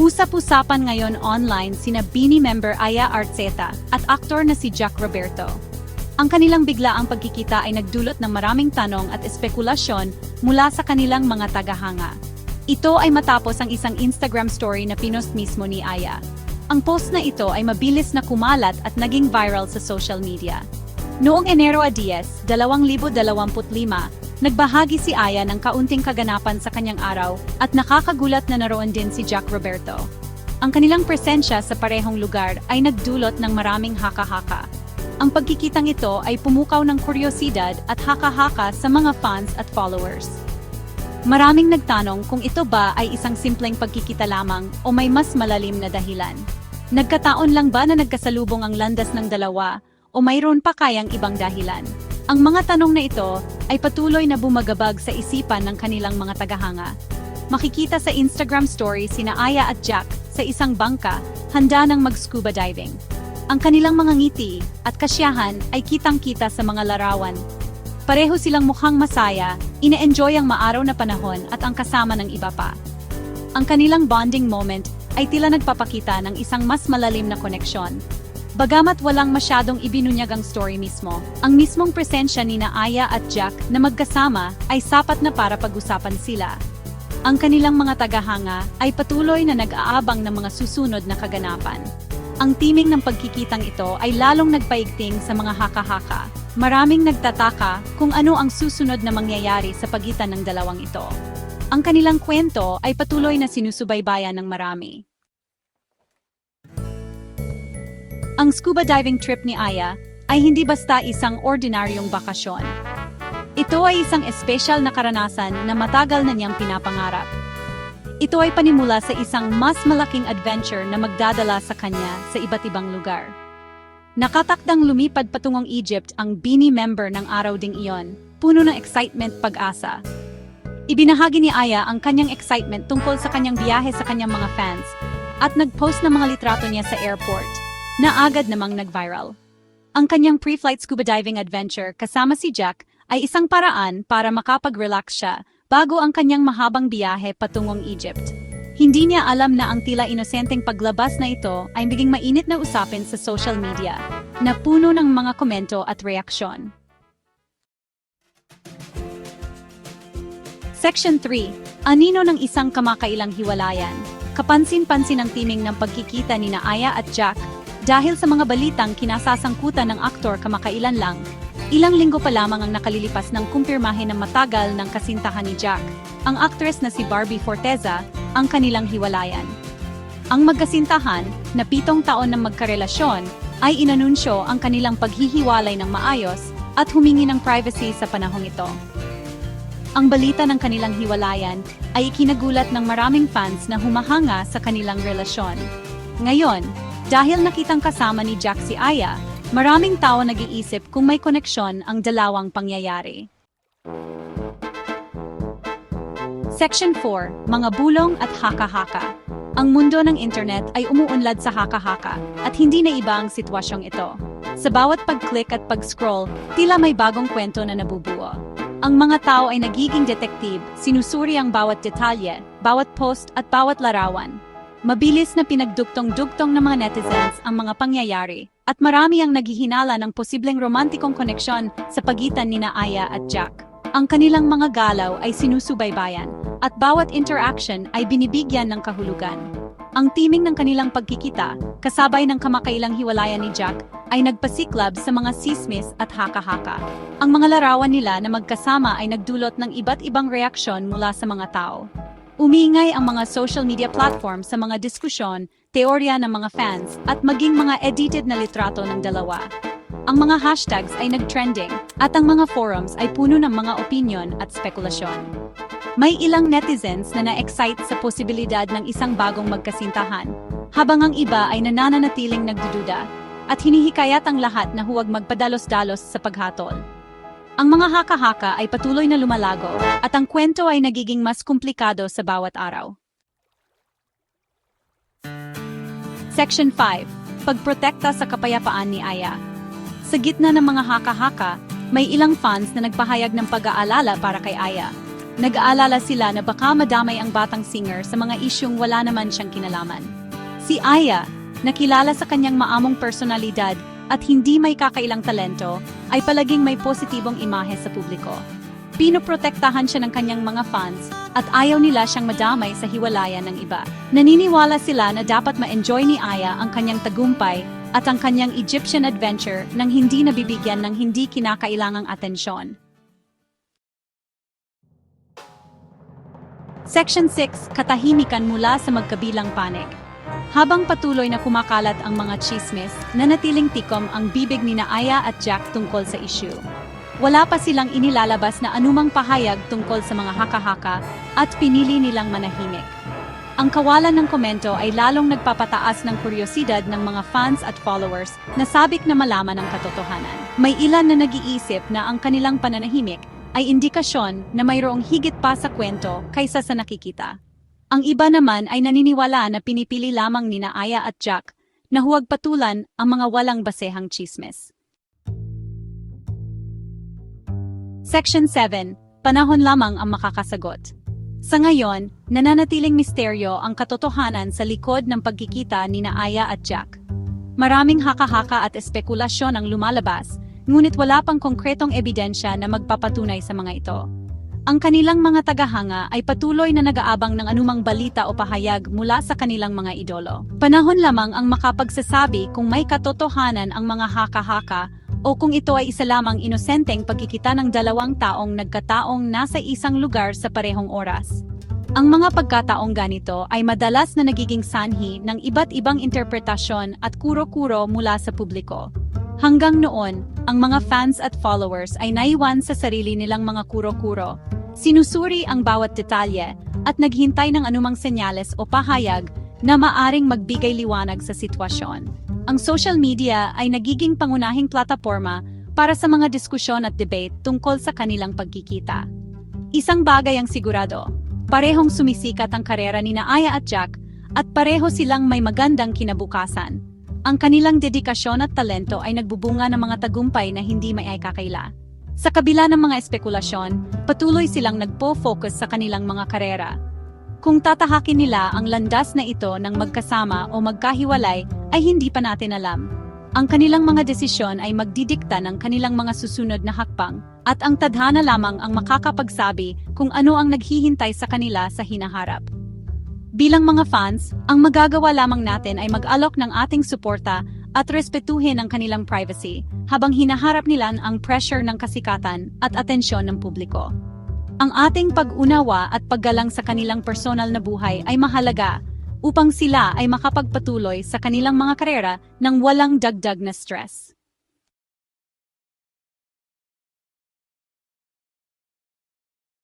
Usap-usapan ngayon online sina BINI member Aya Arceta at aktor na si Jack Roberto. Ang kanilang biglaang pagkikita ay nagdulot ng maraming tanong at espekulasyon mula sa kanilang mga tagahanga. Ito ay matapos ang isang Instagram story na pinost mismo ni Aya. Ang post na ito ay mabilis na kumalat at naging viral sa social media. Noong Enero 10, 2025, nagbahagi si Aya ng kaunting kaganapan sa kanyang araw at nakakagulat na naroon din si Jack Roberto. Ang kanilang presensya sa parehong lugar ay nagdulot ng maraming haka-haka. Ang pagkikitang ito ay pumukaw ng kuryosidad at haka-haka sa mga fans at followers. Maraming nagtanong kung ito ba ay isang simpleng pagkikita lamang o may mas malalim na dahilan. Nagkataon lang ba na nagkasalubong ang landas ng dalawa o mayroon pa kayang ibang dahilan? Ang mga tanong na ito ay patuloy na bumagabag sa isipan ng kanilang mga tagahanga. Makikita sa Instagram story sina Aya at Jack sa isang bangka, handa ng mag-scuba diving. Ang kanilang mga ngiti at kasiyahan ay kitang-kita sa mga larawan. Pareho silang mukhang masaya, ine-enjoy ang maaraw na panahon at ang kasama ng iba pa. Ang kanilang bonding moment ay tila nagpapakita ng isang mas malalim na koneksyon. Bagamat walang masyadong ibinunyag ang story mismo, ang mismong presensya ni Aya at Jack na magkasama ay sapat na para pag-usapan sila. Ang kanilang mga tagahanga ay patuloy na nag-aabang ng mga susunod na kaganapan. Ang timing ng pagkikitang ito ay lalong nagpaigting sa mga haka-haka. Maraming nagtataka kung ano ang susunod na mangyayari sa pagitan ng dalawang ito. Ang kanilang kwento ay patuloy na sinusubaybayan ng marami. Ang scuba diving trip ni Aya ay hindi basta isang ordinaryong bakasyon. Ito ay isang espesyal na karanasan na matagal na niyang pinapangarap. Ito ay panimula sa isang mas malaking adventure na magdadala sa kanya sa iba't ibang lugar. Nakatakdang lumipad patungong Egypt ang BINI member ng araw ding iyon, puno ng excitement, pag-asa. Ibinahagi ni Aya ang kanyang excitement tungkol sa kanyang biyahe sa kanyang mga fans at nag-post ng mga litrato niya sa airport na agad namang nag-viral. Ang kanyang pre-flight scuba diving adventure kasama si Jack ay isang paraan para makapag-relax siya bago ang kanyang mahabang biyahe patungong Egypt. Hindi niya alam na ang tila inosenteng paglabas na ito ay maging mainit na usapin sa social media, na puno ng mga komento at reaksyon. Section 3. Anino ng isang kamakailang hiwalayan. Kapansin-pansin ang timing ng pagkikita ni Aya at Jack dahil sa mga balitang kinasasangkutan ng aktor kamakailan lang. Ilang linggo pa lamang ang nakalilipas ng kumpirmahe ng matagal ng kasintahan ni Jack, ang actress na si Barbie Forteza, ang kanilang hiwalayan. Ang magkasintahan, na 7 taon ng magkarelasyon, ay inanunsyo ang kanilang paghihiwalay ng maayos at humingi ng privacy sa panahong ito. Ang balita ng kanilang hiwalayan ay ikinagulat ng maraming fans na humahanga sa kanilang relasyon. Ngayon, dahil nakitang kasama ni Jack si Aya, maraming tao nag-iisip kung may koneksyon ang dalawang pangyayari. Section 4. Mga bulong at haka-haka. Ang mundo ng internet ay umuunlad sa haka-haka at hindi na iba ang sitwasyong ito. Sa bawat pag-click at pag-scroll, tila may bagong kwento na nabubuo. Ang mga tao ay nagiging detective, sinusuri ang bawat detalye, bawat post at bawat larawan. Mabilis na pinagdugtong-dugtong ng mga netizens ang mga pangyayari at marami ang naghihinala ng posibleng romantikong koneksyon sa pagitan ni Aya at Jack. Ang kanilang mga galaw ay sinusubaybayan at bawat interaction ay binibigyan ng kahulugan. Ang timing ng kanilang pagkikita, kasabay ng kamakailang hiwalayan ni Jack, ay nagpasiklab sa mga sismis at haka-haka. Ang mga larawan nila na magkasama ay nagdulot ng iba't ibang reaksyon mula sa mga tao. Umingay ang mga social media platform sa mga diskusyon, teorya ng mga fans, at maging mga edited na litrato ng dalawa. Ang mga hashtags ay nag-trending, at ang mga forums ay puno ng mga opinyon at spekulasyon. May ilang netizens na na-excite sa posibilidad ng isang bagong magkasintahan, habang ang iba ay nananatiling nagdududa, at hinihikayat ang lahat na huwag magpadalos-dalos sa paghatol. Ang mga haka-haka ay patuloy na lumalago at ang kwento ay nagiging mas komplikado sa bawat araw. Section 5. Pagprotekta sa kapayapaan ni Aya. Sa gitna ng mga haka-haka, may ilang fans na nagpahayag ng pag-aalala para kay Aya. nag-aalala sila na baka madamay ang batang singer sa mga isyung wala naman siyang kinalaman. Si Aya, nakilala sa kanyang maamong personalidad at hindi may kakailang talento, ay palaging may positibong imahe sa publiko. Pinoprotektahan siya ng kanyang mga fans at ayaw nila siyang madamay sa hiwalayan ng iba. Naniniwala sila na dapat ma-enjoy ni Aya ang kanyang tagumpay at ang kanyang Egyptian adventure nang hindi nabibigyan ng hindi kinakailangang atensyon. Section 6, Katahimikan mula sa magkabilang panig. Habang patuloy na kumakalat ang mga chismis, nanatiling tikom ang bibig ni Aya at Jack tungkol sa issue. Wala pa silang inilalabas na anumang pahayag tungkol sa mga haka-haka at pinili nilang manahimik. Ang kawalan ng komento ay lalong nagpapataas ng kuryosidad ng mga fans at followers na sabik na malaman ang katotohanan. May ilan na nag-iisip na ang kanilang pananahimik ay indikasyon na mayroong higit pa sa kwento kaysa sa nakikita. Ang iba naman ay naniniwala na pinipili lamang ni Aya at Jack na huwag patulan ang mga walang basehang chismes. Section 7, Panahon lamang ang makakasagot. Sa ngayon, nananatiling misteryo ang katotohanan sa likod ng pagkikita ni Aya at Jack. Maraming haka-haka at espekulasyon ang lumalabas, ngunit wala pang konkretong ebidensya na magpapatunay sa mga ito. Ang kanilang mga tagahanga ay patuloy na nag-aabang ng anumang balita o pahayag mula sa kanilang mga idolo. Panahon lamang ang makapagsasabi kung may katotohanan ang mga haka-haka o kung ito ay isa lamang inosenteng pagkikita ng dalawang taong nagkataong nasa isang lugar sa parehong oras. Ang mga pagkataong ganito ay madalas na nagiging sanhi ng iba't ibang interpretasyon at kuro-kuro mula sa publiko. Hanggang noon, ang mga fans at followers ay naiwan sa sarili nilang mga kuro-kuro. Sinusuri ang bawat detalye at naghintay ng anumang senyales o pahayag na maaring magbigay liwanag sa sitwasyon. Ang social media ay nagiging pangunahing plataporma para sa mga diskusyon at debate tungkol sa kanilang pagkikita. Isang bagay ang sigurado, parehong sumisikat ang karera ni Aya at Jack at pareho silang may magandang kinabukasan. Ang kanilang dedikasyon at talento ay nagbubunga ng mga tagumpay na hindi maiikakaila. Sa kabila ng mga espekulasyon, patuloy silang nagpo-focus sa kanilang mga karera. Kung tatahakin nila ang landas na ito ng magkasama o magkahiwalay, ay hindi pa natin alam. Ang kanilang mga desisyon ay magdidikta ng kanilang mga susunod na hakbang, at ang tadhana lamang ang makakapagsabi kung ano ang naghihintay sa kanila sa hinaharap. Bilang mga fans, ang magagawa lamang natin ay mag-alok ng ating suporta at respetuhin ang kanilang privacy habang hinaharap nila ang pressure ng kasikatan at atensyon ng publiko. Ang ating pag-unawa at paggalang sa kanilang personal na buhay ay mahalaga upang sila ay makapagpatuloy sa kanilang mga karera nang walang dagdag na stress.